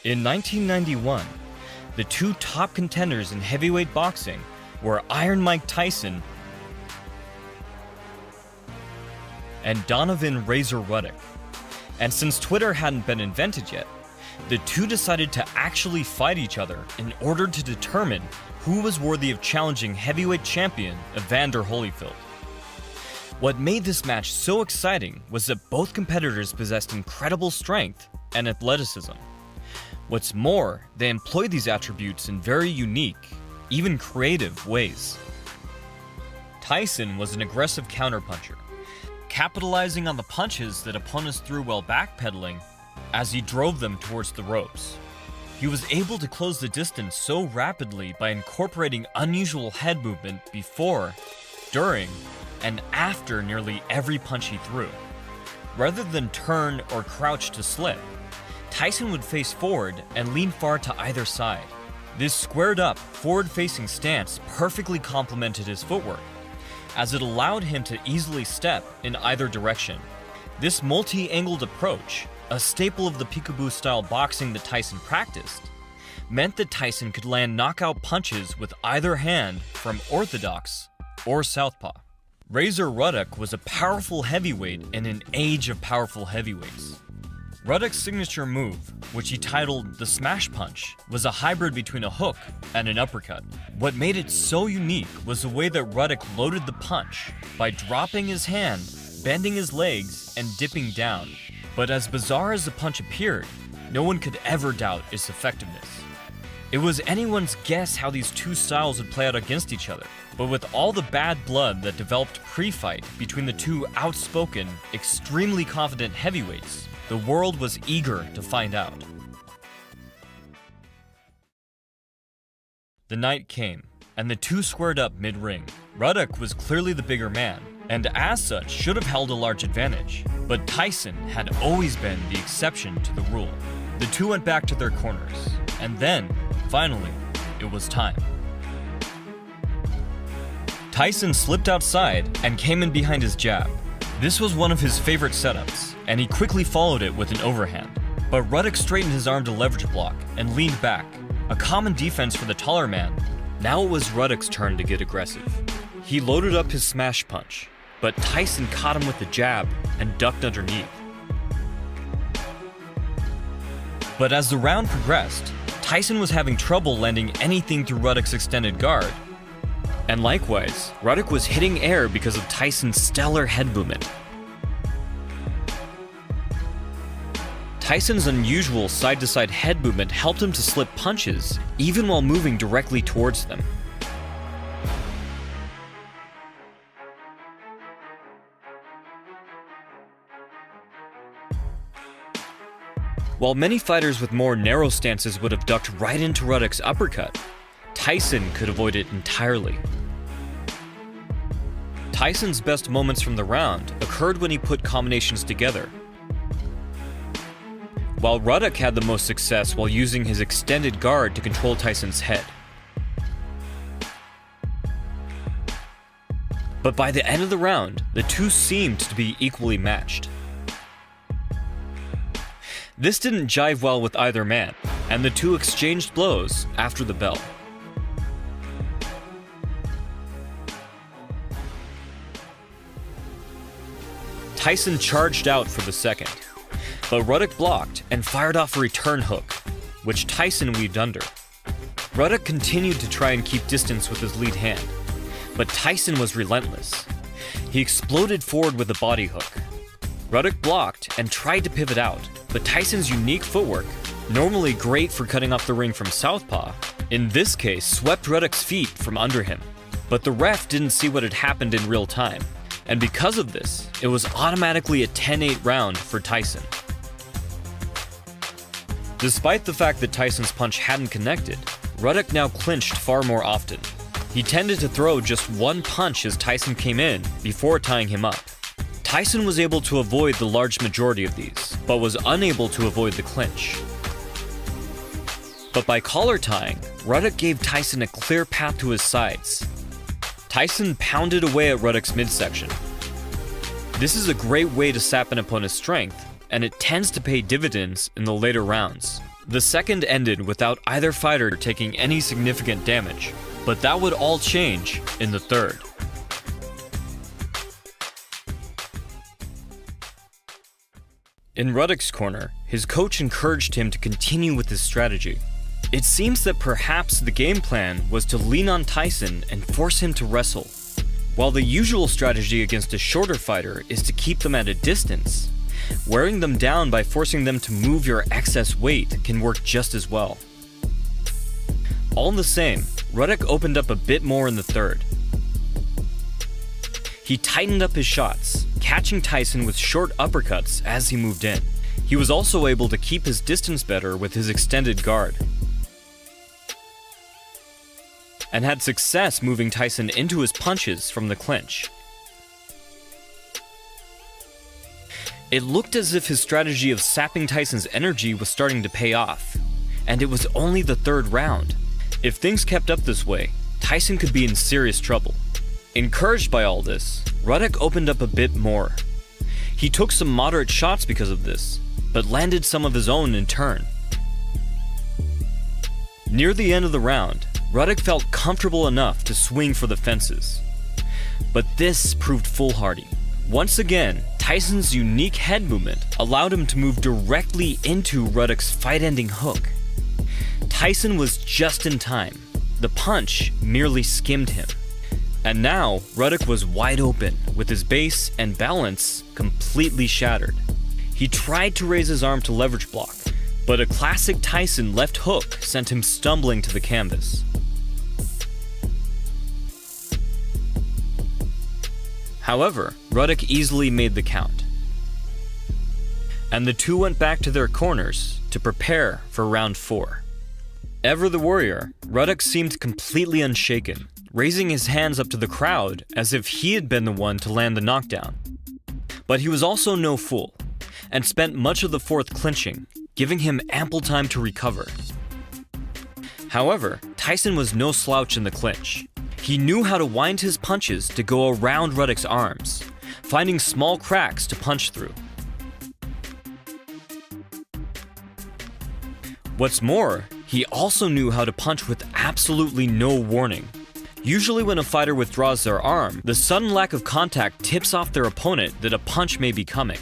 In 1991, the two top contenders in heavyweight boxing were Iron Mike Tyson and Donovan Razor Ruddock. And since Twitter hadn't been invented yet, the two decided to actually fight each other in order to determine who was worthy of challenging heavyweight champion Evander Holyfield. What made this match so exciting was that both competitors possessed incredible strength and athleticism. What's more, they employed these attributes in very unique, even creative ways. Tyson was an aggressive counterpuncher, capitalizing on the punches that opponents threw while backpedaling as he drove them towards the ropes. He was able to close the distance so rapidly by incorporating unusual head movement before, during, and after nearly every punch he threw. Rather than turn or crouch to slip, Tyson would face forward and lean far to either side. This squared-up, forward-facing stance perfectly complemented his footwork, as it allowed him to easily step in either direction. This multi-angled approach, a staple of the peekaboo-style boxing that Tyson practiced, meant that Tyson could land knockout punches with either hand from orthodox or southpaw. Razor Ruddock was a powerful heavyweight in an age of powerful heavyweights. Ruddock's signature move, which he titled the Smash Punch, was a hybrid between a hook and an uppercut. What made it so unique was the way that Ruddock loaded the punch by dropping his hand, bending his legs, and dipping down. But as bizarre as the punch appeared, no one could ever doubt its effectiveness. It was anyone's guess how these two styles would play out against each other, but with all the bad blood that developed pre-fight between the two outspoken, extremely confident heavyweights, the world was eager to find out. The night came, and the two squared up mid-ring. Ruddock was clearly the bigger man, and as such should have held a large advantage, but Tyson had always been the exception to the rule. The two went back to their corners, and then, finally, it was time. Tyson slipped outside and came in behind his jab. This was one of his favorite setups, and he quickly followed it with an overhand. But Ruddock straightened his arm to leverage a block and leaned back, a common defense for the taller man. Now it was Ruddock's turn to get aggressive. He loaded up his smash punch, but Tyson caught him with the jab and ducked underneath. But as the round progressed, Tyson was having trouble landing anything through Ruddock's extended guard. And likewise, Ruddock was hitting air because of Tyson's stellar head movement. Tyson's unusual side-to-side head movement helped him to slip punches, even while moving directly towards them. While many fighters with more narrow stances would have ducked right into Ruddock's uppercut, Tyson could avoid it entirely. Tyson's best moments from the round occurred when he put combinations together, while Ruddock had the most success while using his extended guard to control Tyson's head. But by the end of the round, the two seemed to be equally matched. This didn't jive well with either man, and the two exchanged blows after the bell. Tyson charged out for the second, but Ruddock blocked and fired off a return hook, which Tyson weaved under. Ruddock continued to try and keep distance with his lead hand, but Tyson was relentless. He exploded forward with a body hook. Ruddock blocked and tried to pivot out, but Tyson's unique footwork, normally great for cutting off the ring from southpaw, in this case swept Ruddock's feet from under him. But the ref didn't see what had happened in real time, and because of this, it was automatically a 10-8 round for Tyson. Despite the fact that Tyson's punch hadn't connected, Ruddock now clinched far more often. He tended to throw just one punch as Tyson came in before tying him up. Tyson was able to avoid the large majority of these, but was unable to avoid the clinch. But by collar tying, Ruddock gave Tyson a clear path to his sides. Tyson pounded away at Ruddock's midsection. This is a great way to sap an opponent's strength, and it tends to pay dividends in the later rounds. The second ended without either fighter taking any significant damage, but that would all change in the third. In Ruddock's corner, his coach encouraged him to continue with his strategy. It seems that perhaps the game plan was to lean on Tyson and force him to wrestle. While the usual strategy against a shorter fighter is to keep them at a distance, wearing them down by forcing them to move your excess weight can work just as well. All the same, Ruddock opened up a bit more in the third. He tightened up his shots, catching Tyson with short uppercuts as he moved in. He was also able to keep his distance better with his extended guard, and had success moving Tyson into his punches from the clinch. It looked as if his strategy of sapping Tyson's energy was starting to pay off, and it was only the third round. If things kept up this way, Tyson could be in serious trouble. Encouraged by all this, Ruddock opened up a bit more. He took some moderate shots because of this, but landed some of his own in turn. Near the end of the round, Ruddock felt comfortable enough to swing for the fences. But this proved foolhardy. Once again, Tyson's unique head movement allowed him to move directly into Ruddock's fight-ending hook. Tyson was just in time. The punch merely skimmed him. And now, Ruddock was wide open, with his base and balance completely shattered. He tried to raise his arm to leverage block, but a classic Tyson left hook sent him stumbling to the canvas. However, Ruddock easily made the count, and the two went back to their corners to prepare for round 4. Ever the warrior, Ruddock seemed completely unshaken, raising his hands up to the crowd as if he had been the one to land the knockdown. But he was also no fool, and spent much of the fourth clinching, giving him ample time to recover. However, Tyson was no slouch in the clinch. He knew how to wind his punches to go around Ruddock's arms, finding small cracks to punch through. What's more, he also knew how to punch with absolutely no warning. Usually when a fighter withdraws their arm, the sudden lack of contact tips off their opponent that a punch may be coming.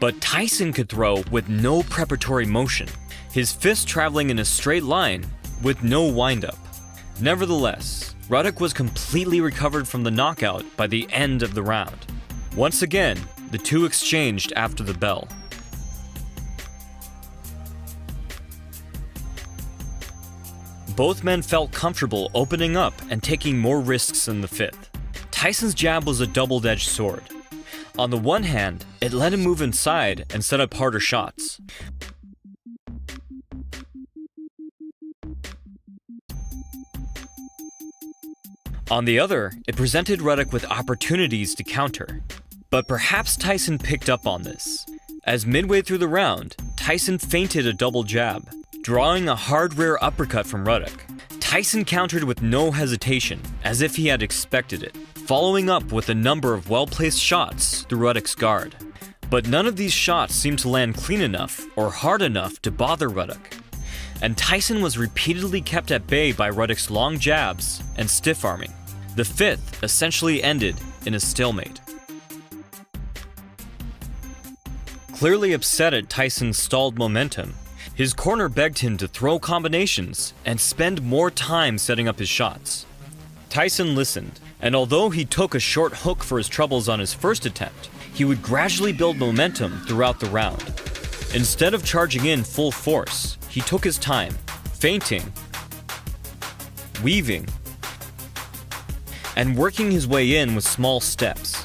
But Tyson could throw with no preparatory motion, his fist traveling in a straight line with no windup. Nevertheless, Ruddock was completely recovered from the knockout by the end of the round. Once again, the two exchanged after the bell. Both men felt comfortable opening up and taking more risks in the fifth. Tyson's jab was a double-edged sword. On the one hand, it let him move inside and set up harder shots. On the other, it presented Ruddock with opportunities to counter. But perhaps Tyson picked up on this, as midway through the round, Tyson feinted a double jab, drawing a hard rear uppercut from Ruddock. Tyson countered with no hesitation, as if he had expected it, following up with a number of well-placed shots through Ruddock's guard. But none of these shots seemed to land clean enough or hard enough to bother Ruddock, and Tyson was repeatedly kept at bay by Ruddock's long jabs and stiff arming. The fifth essentially ended in a stalemate. Clearly upset at Tyson's stalled momentum, his corner begged him to throw combinations and spend more time setting up his shots. Tyson listened, and although he took a short hook for his troubles on his first attempt, he would gradually build momentum throughout the round. Instead of charging in full force, he took his time, feinting, weaving, and working his way in with small steps.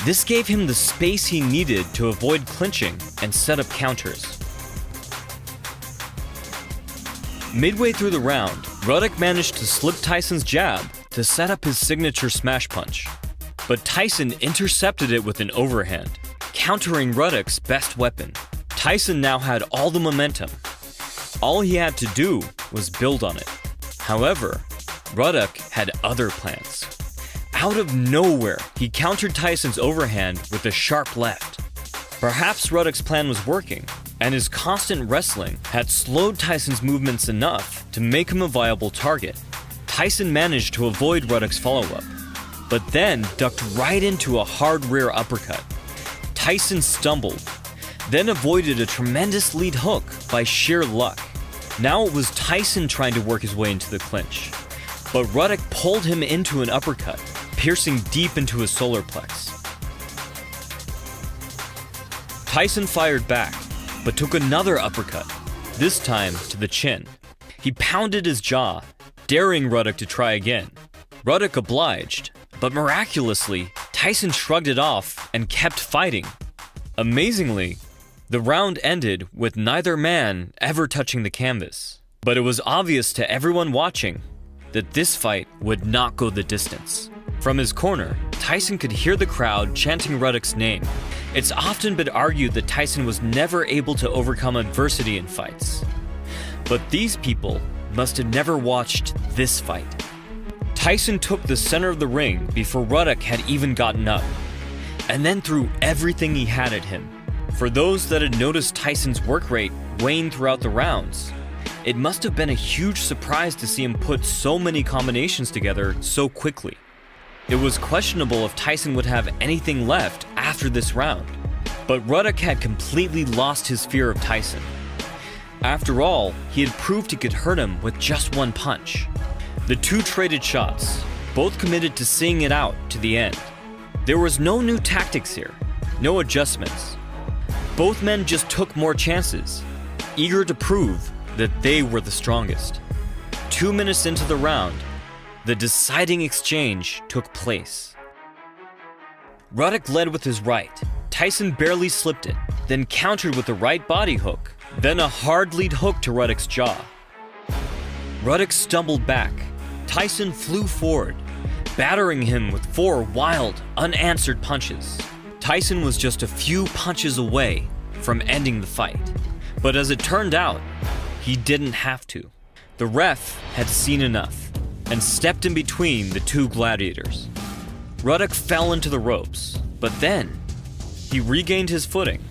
This gave him the space he needed to avoid clinching and set up counters. Midway through the round, Ruddock managed to slip Tyson's jab to set up his signature smash punch. But Tyson intercepted it with an overhand, countering Ruddock's best weapon. Tyson now had all the momentum. All he had to do was build on it. However, Ruddock had other plans. Out of nowhere, he countered Tyson's overhand with a sharp left. Perhaps Ruddock's plan was working, and his constant wrestling had slowed Tyson's movements enough to make him a viable target. Tyson managed to avoid Ruddock's follow-up, but then ducked right into a hard rear uppercut. Tyson stumbled, then avoided a tremendous lead hook by sheer luck. Now it was Tyson trying to work his way into the clinch, but Ruddock pulled him into an uppercut, piercing deep into his solar plex. Tyson fired back, but took another uppercut, this time to the chin. He pounded his jaw, daring Ruddock to try again. Ruddock obliged, but miraculously, Tyson shrugged it off and kept fighting. Amazingly, the round ended with neither man ever touching the canvas. But it was obvious to everyone watching that this fight would not go the distance. From his corner, Tyson could hear the crowd chanting Ruddock's name. It's often been argued that Tyson was never able to overcome adversity in fights. But these people must have never watched this fight. Tyson took the center of the ring before Ruddock had even gotten up, and then threw everything he had at him. For those that had noticed Tyson's work rate wane throughout the rounds, it must have been a huge surprise to see him put so many combinations together so quickly. It was questionable if Tyson would have anything left after this round, but Ruddock had completely lost his fear of Tyson. After all, he had proved he could hurt him with just one punch. The two traded shots, both committed to seeing it out to the end. There was no new tactics here, no adjustments. Both men just took more chances, eager to prove that they were the strongest. 2 minutes into the round, the deciding exchange took place. Ruddock led with his right. Tyson barely slipped it, then countered with a right body hook, then a hard lead hook to Ruddock's jaw. Ruddock stumbled back. Tyson flew forward, battering him with 4 wild, unanswered punches. Tyson was just a few punches away from ending the fight. But as it turned out, he didn't have to. The ref had seen enough and stepped in between the two gladiators. Ruddock fell into the ropes, but then he regained his footing,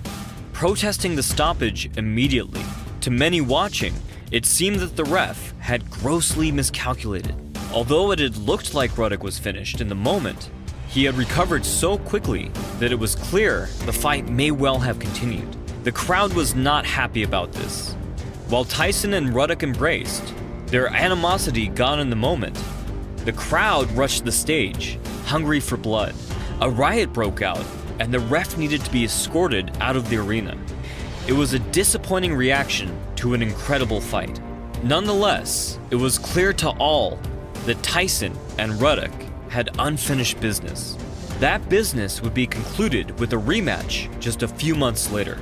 protesting the stoppage immediately. To many watching, it seemed that the ref had grossly miscalculated. Although it had looked like Ruddock was finished in the moment, he had recovered so quickly that it was clear the fight may well have continued. The crowd was not happy about this. While Tyson and Ruddock embraced, their animosity gone in the moment, the crowd rushed the stage, hungry for blood. A riot broke out, and the ref needed to be escorted out of the arena. It was a disappointing reaction to an incredible fight. Nonetheless, it was clear to all that Tyson and Ruddock had unfinished business. That business would be concluded with a rematch just a few months later.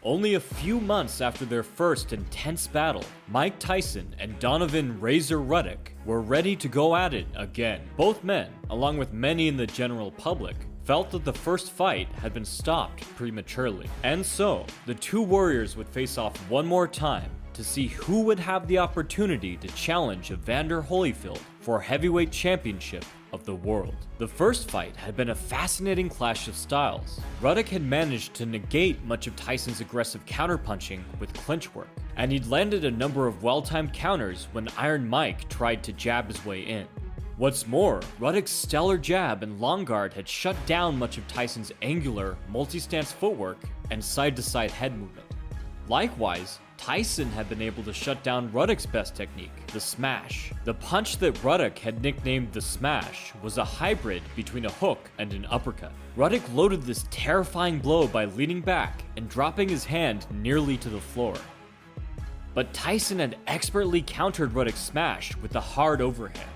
Only a few months after their first intense battle, Mike Tyson and Donovan "Razor" Ruddock were ready to go at it again. Both men, along with many in the general public, felt that the first fight had been stopped prematurely. And so, the two warriors would face off one more time to see who would have the opportunity to challenge Evander Holyfield for heavyweight championship of the world. The first fight had been a fascinating clash of styles. Ruddock had managed to negate much of Tyson's aggressive counterpunching with clinch work, and he'd landed a number of well-timed counters when Iron Mike tried to jab his way in. What's more, Ruddock's stellar jab and long guard had shut down much of Tyson's angular, multi-stance footwork and side-to-side head movement. Likewise, Tyson had been able to shut down Ruddock's best technique, the smash. The punch that Ruddock had nicknamed the smash was a hybrid between a hook and an uppercut. Ruddock loaded this terrifying blow by leaning back and dropping his hand nearly to the floor. But Tyson had expertly countered Ruddock's smash with a hard overhand.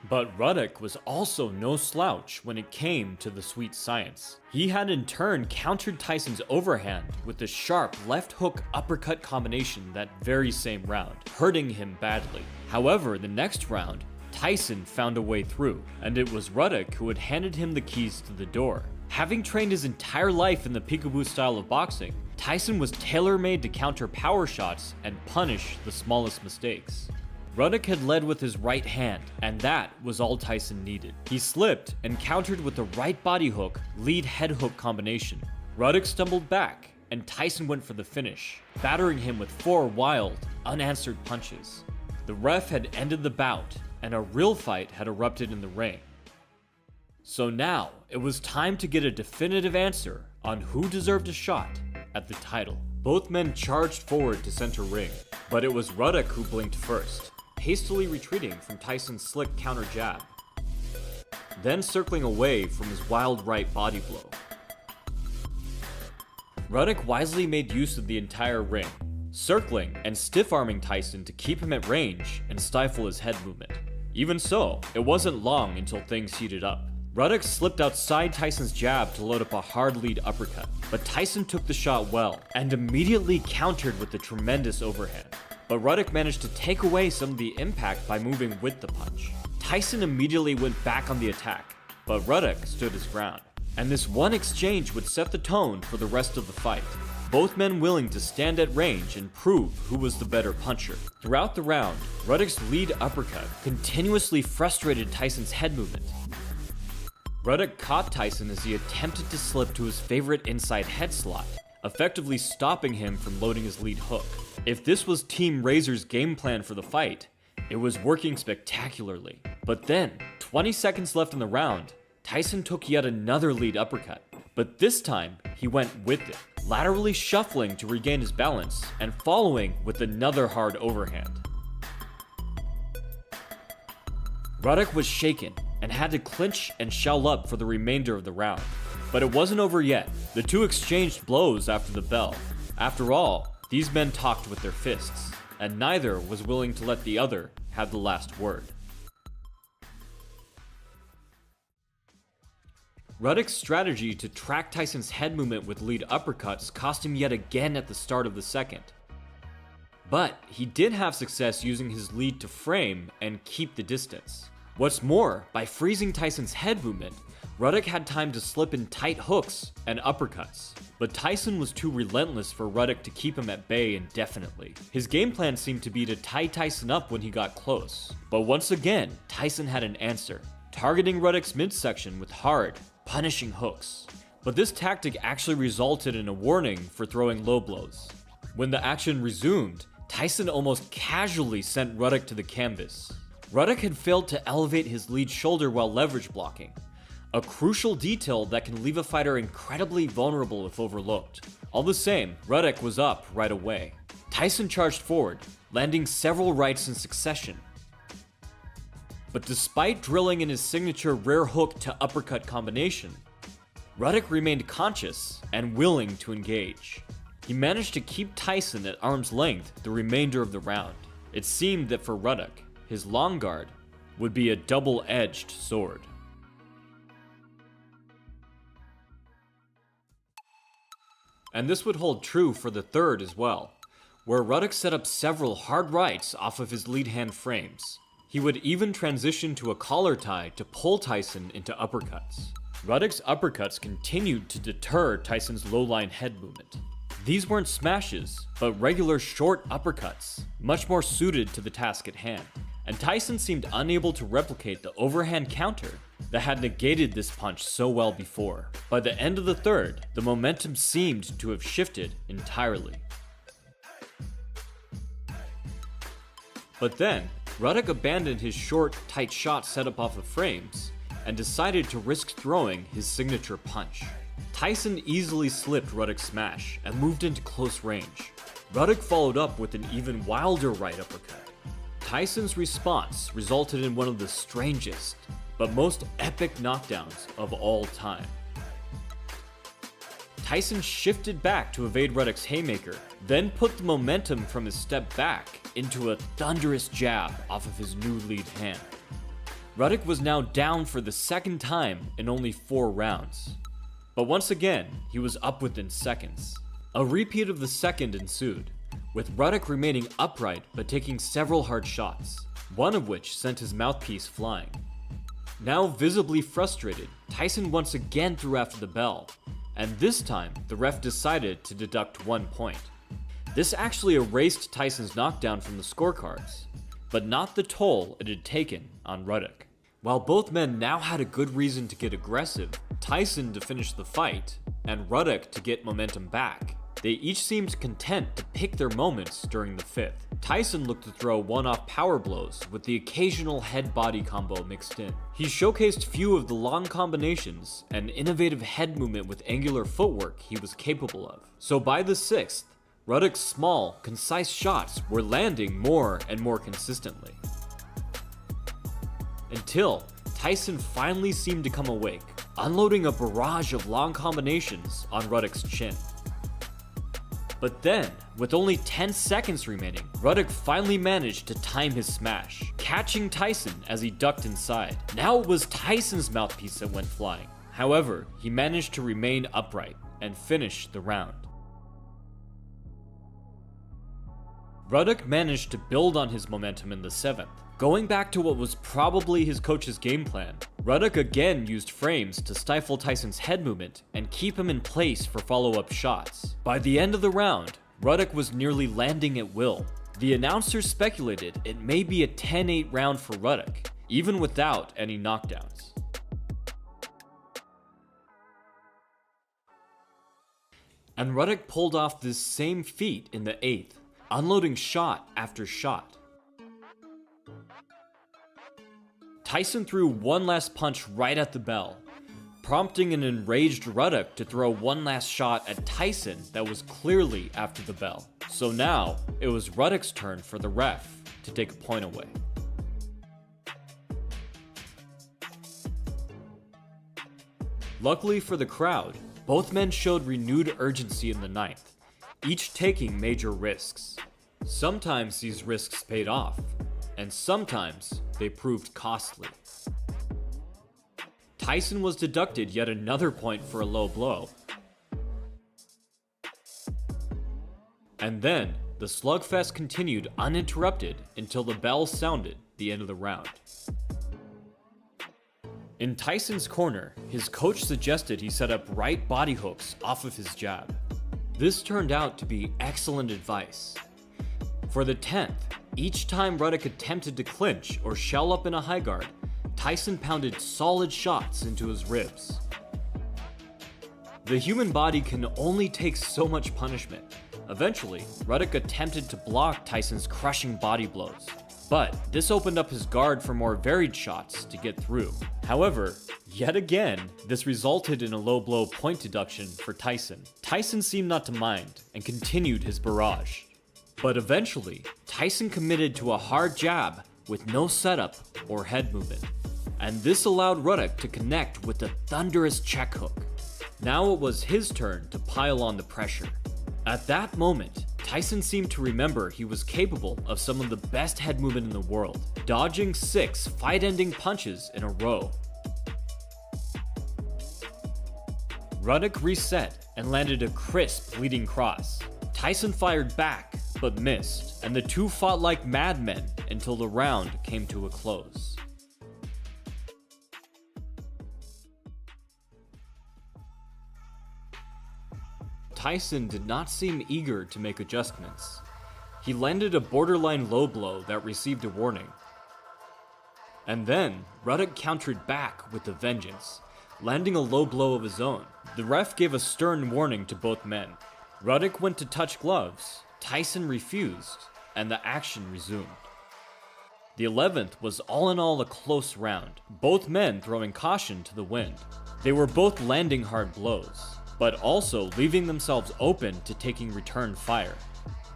But Ruddock was also no slouch when it came to the sweet science. He had in turn countered Tyson's overhand with a sharp left hook uppercut combination that very same round, hurting him badly. However, the next round, Tyson found a way through, and it was Ruddock who had handed him the keys to the door. Having trained his entire life in the peekaboo style of boxing, Tyson was tailor-made to counter power shots and punish the smallest mistakes. Ruddock had led with his right hand, and that was all Tyson needed. He slipped and countered with a right body hook, lead head hook combination. Ruddock stumbled back, and Tyson went for the finish, battering him with 4 wild, unanswered punches. The ref had ended the bout, and a real fight had erupted in the ring. So now, it was time to get a definitive answer on who deserved a shot at the title. Both men charged forward to center ring, but it was Ruddock who blinked first, hastily retreating from Tyson's slick counter jab, then circling away from his wild right body blow. Ruddock wisely made use of the entire ring, circling and stiff-arming Tyson to keep him at range and stifle his head movement. Even so, it wasn't long until things heated up. Ruddock slipped outside Tyson's jab to load up a hard lead uppercut, but Tyson took the shot well and immediately countered with a tremendous overhand. But Ruddock managed to take away some of the impact by moving with the punch. Tyson immediately went back on the attack, but Ruddock stood his ground. And this one exchange would set the tone for the rest of the fight. Both men willing to stand at range and prove who was the better puncher. Throughout the round, Ruddock's lead uppercut continuously frustrated Tyson's head movement. Ruddock caught Tyson as he attempted to slip to his favorite inside head slot, effectively stopping him from loading his lead hook. If this was Team Razor's game plan for the fight, it was working spectacularly. But then, 20 seconds left in the round, Tyson took yet another lead uppercut, but this time he went with it, laterally shuffling to regain his balance and following with another hard overhand. Ruddock was shaken and had to clinch and shell up for the remainder of the round. But it wasn't over yet. The two exchanged blows after the bell. After all, these men talked with their fists, and neither was willing to let the other have the last word. Ruddock's strategy to track Tyson's head movement with lead uppercuts cost him yet again at the start of the second. But he did have success using his lead to frame and keep the distance. What's more, by freezing Tyson's head movement, Ruddock had time to slip in tight hooks and uppercuts. But Tyson was too relentless for Ruddock to keep him at bay indefinitely. His game plan seemed to be to tie Tyson up when he got close. But once again, Tyson had an answer, targeting Ruddock's midsection with hard, punishing hooks. But this tactic actually resulted in a warning for throwing low blows. When the action resumed, Tyson almost casually sent Ruddock to the canvas. Ruddock had failed to elevate his lead shoulder while leverage blocking, a crucial detail that can leave a fighter incredibly vulnerable if overlooked. All the same, Ruddock was up right away. Tyson charged forward, landing several rights in succession. But despite drilling in his signature rear hook to uppercut combination, Ruddock remained conscious and willing to engage. He managed to keep Tyson at arm's length the remainder of the round. It seemed that for Ruddock, his long guard would be a double-edged sword. And this would hold true for the third as well, where Ruddock set up several hard rights off of his lead hand frames. He would even transition to a collar tie to pull Tyson into uppercuts. Ruddock's uppercuts continued to deter Tyson's low-line head movement. These weren't smashes, but regular short uppercuts, much more suited to the task at hand. And Tyson seemed unable to replicate the overhand counter that had negated this punch so well before. By the end of the third, the momentum seemed to have shifted entirely. But then, Ruddock abandoned his short, tight shot set up off of frames and decided to risk throwing his signature punch. Tyson easily slipped Ruddock's smash and moved into close range. Ruddock followed up with an even wilder right uppercut. Tyson's response resulted in one of the strangest, but most epic knockdowns of all time. Tyson shifted back to evade Ruddock's haymaker, then put the momentum from his step back into a thunderous jab off of his new lead hand. Ruddock was now down for the second time in only 4 rounds. But once again, he was up within seconds. A repeat of the second ensued, with Ruddock remaining upright but taking several hard shots, one of which sent his mouthpiece flying. Now visibly frustrated, Tyson once again threw after the bell, and this time the ref decided to deduct 1 point. This actually erased Tyson's knockdown from the scorecards, but not the toll it had taken on Ruddock. While both men now had a good reason to get aggressive, Tyson to finish the fight, and Ruddock to get momentum back, They each seemed content to pick their moments during the 5th. Tyson looked to throw one-off power blows with the occasional head-body combo mixed in. He showcased few of the long combinations and innovative head movement with angular footwork he was capable of. So by the 6th, Ruddock's small, concise shots were landing more and more consistently. Until Tyson finally seemed to come awake, unloading a barrage of long combinations on Ruddock's chin. But then, with only 10 seconds remaining, Ruddock finally managed to time his smash, catching Tyson as he ducked inside. Now it was Tyson's mouthpiece that went flying. However, he managed to remain upright and finish the round. Ruddock managed to build on his momentum in the 7th. Going back to what was probably his coach's game plan, Ruddock again used frames to stifle Tyson's head movement and keep him in place for follow-up shots. By the end of the round, Ruddock was nearly landing at will. The announcers speculated it may be a 10-8 round for Ruddock, even without any knockdowns. And Ruddock pulled off this same feat in the 8th, unloading shot after shot. Tyson threw one last punch right at the bell, prompting an enraged Ruddock to throw one last shot at Tyson that was clearly after the bell. So now, it was Ruddock's turn for the ref to take a point away. Luckily for the crowd, both men showed renewed urgency in the 9th, each taking major risks. Sometimes these risks paid off, and sometimes they proved costly. Tyson was deducted yet another point for a low blow. And then, the slugfest continued uninterrupted until the bell sounded the end of the round. In Tyson's corner, his coach suggested he set up right body hooks off of his jab. This turned out to be excellent advice. For the 10th, each time Ruddock attempted to clinch or shell up in a high guard, Tyson pounded solid shots into his ribs. The human body can only take so much punishment. Eventually, Ruddock attempted to block Tyson's crushing body blows, but this opened up his guard for more varied shots to get through. However, yet again, this resulted in a low blow point deduction for Tyson. Tyson seemed not to mind and continued his barrage. But eventually, Tyson committed to a hard jab with no setup or head movement, and this allowed Ruddock to connect with a thunderous check hook. Now it was his turn to pile on the pressure. At that moment, Tyson seemed to remember he was capable of some of the best head movement in the world, dodging 6 fight-ending punches in a row. Ruddock reset and landed a crisp leading cross. Tyson fired back, but missed, and the two fought like madmen until the round came to a close. Tyson did not seem eager to make adjustments. He landed a borderline low blow that received a warning. And then, Ruddock countered back with a vengeance, landing a low blow of his own. The ref gave a stern warning to both men. Ruddock went to touch gloves, Tyson refused, and the action resumed. The 11th was all in all a close round, both men throwing caution to the wind. They were both landing hard blows, but also leaving themselves open to taking return fire.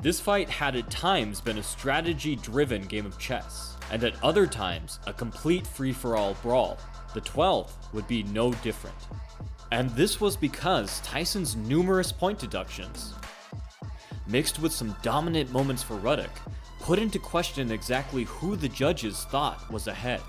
This fight had at times been a strategy-driven game of chess, and at other times a complete free-for-all brawl. The 12th would be no different. And this was because Tyson's numerous point deductions, mixed with some dominant moments for Ruddock, put into question exactly who the judges thought was ahead.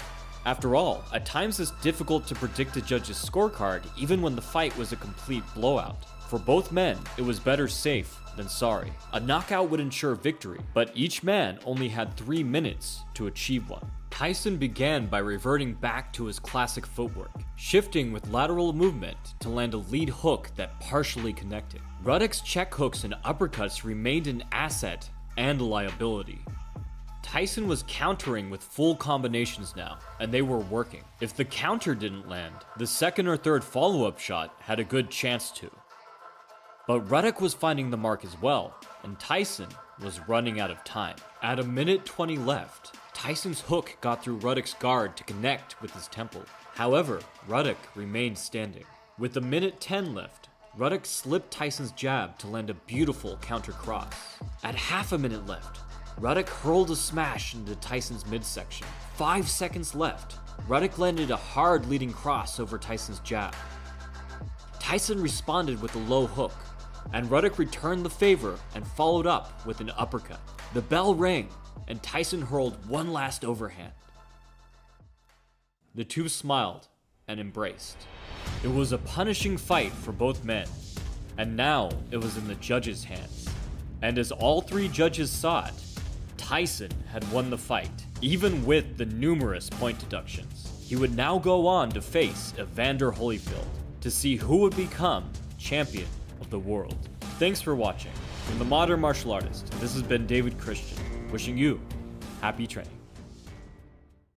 After all, at times it's difficult to predict a judge's scorecard even when the fight was a complete blowout. For both men, it was better safe than sorry. A knockout would ensure victory, but each man only had 3 minutes to achieve one. Tyson began by reverting back to his classic footwork, shifting with lateral movement to land a lead hook that partially connected. Ruddock's check hooks and uppercuts remained an asset and a liability. Tyson was countering with full combinations now, and they were working. If the counter didn't land, the second or third follow-up shot had a good chance to. But Ruddock was finding the mark as well, and Tyson was running out of time. At 1:20 left, Tyson's hook got through Ruddock's guard to connect with his temple. However, Ruddock remained standing. With 1:10 left, Ruddock slipped Tyson's jab to land a beautiful counter cross. At half a minute left, Ruddock hurled a smash into Tyson's midsection. 5 seconds left, Ruddock landed a hard leading cross over Tyson's jab. Tyson responded with a low hook, and Ruddock returned the favor and followed up with an uppercut. The bell rang, and Tyson hurled one last overhand. The two smiled and embraced. It was a punishing fight for both men, and now it was in the judges' hands. And as all three judges saw it, Tyson had won the fight, even with the numerous point deductions. He would now go on to face Evander Holyfield to see who would become champion of the world. Thanks for watching. From the Modern Martial Artist, this has been David Christian, wishing you happy training.